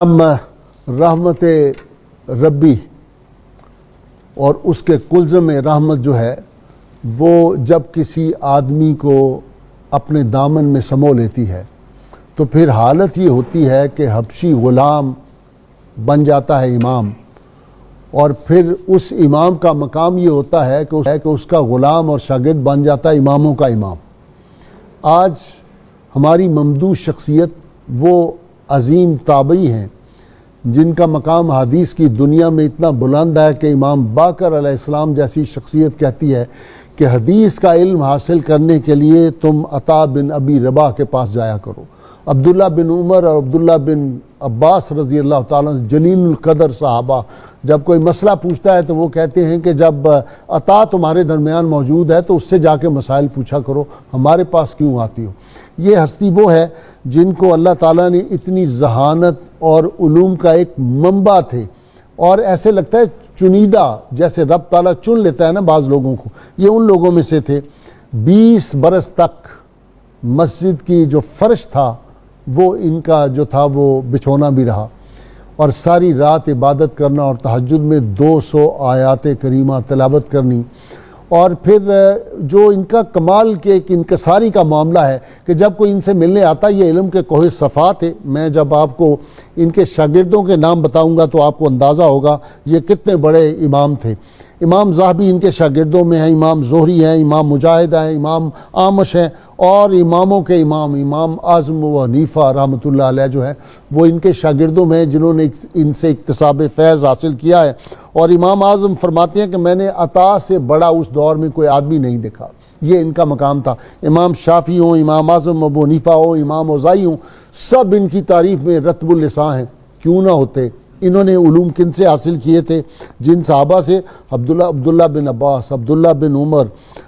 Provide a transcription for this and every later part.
رحمت ربی اور اس کے کلزم رحمت جو ہے وہ جب کسی آدمی کو اپنے دامن میں سمو لیتی ہے تو پھر حالت یہ ہوتی ہے کہ حبشی غلام بن جاتا ہے امام، اور پھر اس امام کا مقام یہ ہوتا ہے کہ اس کا غلام اور شاگرد بن جاتا ہے اماموں کا امام۔ آج ہماری ممدوح شخصیت وہ عظیم تابعی ہیں جن کا مقام حدیث کی دنیا میں اتنا بلند ہے کہ امام باقر علیہ السلام جیسی شخصیت کہتی ہے کہ حدیث کا علم حاصل کرنے کے لیے تم عطا بن ابی رباح کے پاس جایا کرو۔ عبداللہ بن عمر اور عبداللہ بن عباس رضی اللہ تعالیٰ جلیل القدر صحابہ جب کوئی مسئلہ پوچھتا ہے تو وہ کہتے ہیں کہ جب عطا تمہارے درمیان موجود ہے تو اس سے جا کے مسائل پوچھا کرو، ہمارے پاس کیوں آتی ہو۔ یہ ہستی وہ ہے جن کو اللہ تعالیٰ نے اتنی ذہانت اور علوم کا ایک منبع تھے، اور ایسے لگتا ہے چنیدہ، جیسے رب تعالیٰ چن لیتا ہے نا بعض لوگوں کو، یہ ان لوگوں میں سے تھے۔ 20 برس تک مسجد کی جو فرش تھا وہ ان کا جو تھا وہ بچھونا بھی رہا، اور ساری رات عبادت کرنا اور تہجد میں 200 آیات کریمہ تلاوت کرنی، اور پھر جو ان کا کمال کے ایک انکساری کا معاملہ ہے کہ جب کوئی ان سے ملنے آتا، یہ علم کے کوہ صفا تھے۔ میں جب آپ کو ان کے شاگردوں کے نام بتاؤں گا تو آپ کو اندازہ ہوگا یہ کتنے بڑے امام تھے۔ امام ذہبی ان کے شاگردوں میں ہیں، امام زہری ہیں، امام مجاہد ہیں، امام اعمش ہیں، اور اماموں کے امام اعظم و حنیفہ رحمۃ اللہ علیہ جو ہیں وہ ان کے شاگردوں میں ہیں جنہوں نے ان سے اکتساب فیض حاصل کیا ہے۔ اور امام اعظم فرماتے ہیں کہ میں نے عطا سے بڑا اس دور میں کوئی آدمی نہیں دیکھا، یہ ان کا مقام تھا۔ امام شافعی ہوں، امام اعظم ابو حنیفہ ہوں، امام اوزاعی ہوں، سب ان کی تعریف میں رطب اللسان ہیں۔ کیوں نہ ہوتے؟ انہوں نے علوم کن سے حاصل کیے تھے؟ جن صحابہ سے عبداللہ بن عباس، عبداللہ بن عمر،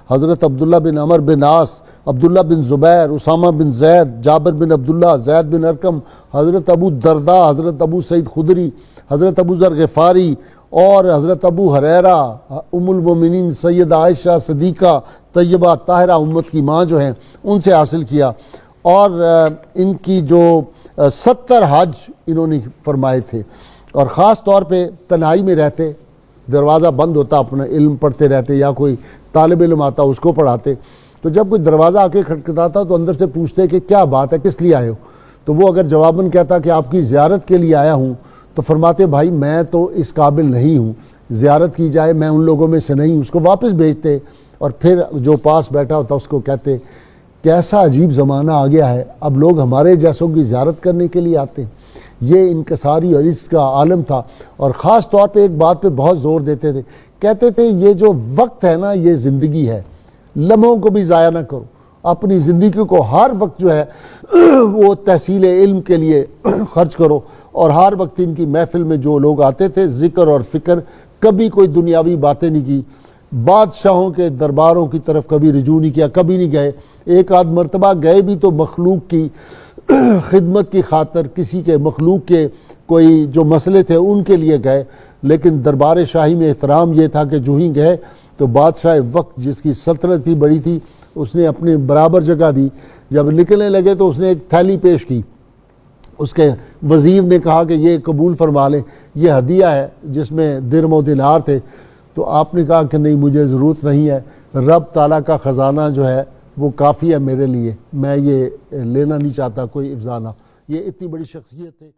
حضرت عبداللہ بن عمر بن عاص، عبداللہ بن زبیر، اسامہ بن زید، جابر بن عبداللہ، زید بن ارقم، حضرت ابو الدرداء، حضرت ابو سعید خدری، حضرت ابو ذر غفاری، اور حضرت ابو ہریرہ، ام المومنین سیدہ عائشہ صدیقہ طیبہ طاہرہ امت کی ماں جو ہیں ان سے حاصل کیا۔ اور ان کی جو 70 حج انہوں نے فرمائے تھے، اور خاص طور پہ تنہائی میں رہتے، دروازہ بند ہوتا، اپنا علم پڑھتے رہتے، یا کوئی طالب علم آتا اس کو پڑھاتے، تو جب کوئی دروازہ آ کے کھٹکھٹاتا تو اندر سے پوچھتے کہ کیا بات ہے، کس لیے آئے ہو؟ تو وہ اگر جواباً کہتا کہ آپ کی زیارت کے لیے آیا ہوں، تو فرماتے بھائی میں تو اس قابل نہیں ہوں زیارت کی جائے، میں ان لوگوں میں سے نہیں ہوں، اس کو واپس بھیجتے، اور پھر جو پاس بیٹھا ہوتا اس کو کہتے کیسا عجیب زمانہ آ گیا ہے، اب لوگ ہمارے جیسوں کی زیارت کرنے کے لیے آتے ہیں۔ یہ انکساری اور اس کا عالم تھا، اور خاص طور پہ ایک بات پہ بہت زور دیتے تھے، کہتے تھے یہ جو وقت ہے نا یہ زندگی ہے، لمحوں کو بھی ضائع نہ کرو، اپنی زندگی کو ہر وقت جو ہے وہ تحصیل علم کے لیے خرچ کرو۔ اور ہر وقت ان کی محفل میں جو لوگ آتے تھے ذکر اور فکر، کبھی کوئی دنیاوی باتیں نہیں کی، بادشاہوں کے درباروں کی طرف کبھی رجوع نہیں کیا، کبھی نہیں گئے۔ ایک آدھ مرتبہ گئے بھی تو مخلوق کی خدمت کی خاطر، کسی کے مخلوق کے کوئی جو مسئلے تھے ان کے لیے گئے، لیکن دربار شاہی میں احترام یہ تھا کہ جو ہی گئے تو بادشاہ وقت جس کی سلطنت تھی بڑی تھی اس نے اپنے برابر جگہ دی۔ جب نکلنے لگے تو اس نے ایک تھیلی پیش کی، اس کے وزیر نے کہا کہ یہ قبول فرما لیں، یہ ہدیہ ہے جس میں درم و دینار تھے۔ تو آپ نے کہا کہ نہیں مجھے ضرورت نہیں ہے، رب تعالیٰ کا خزانہ جو ہے وہ کافی ہے میرے لیے، میں یہ لینا نہیں چاہتا کوئی افزانہ۔ یہ اتنی بڑی شخصیت ہے۔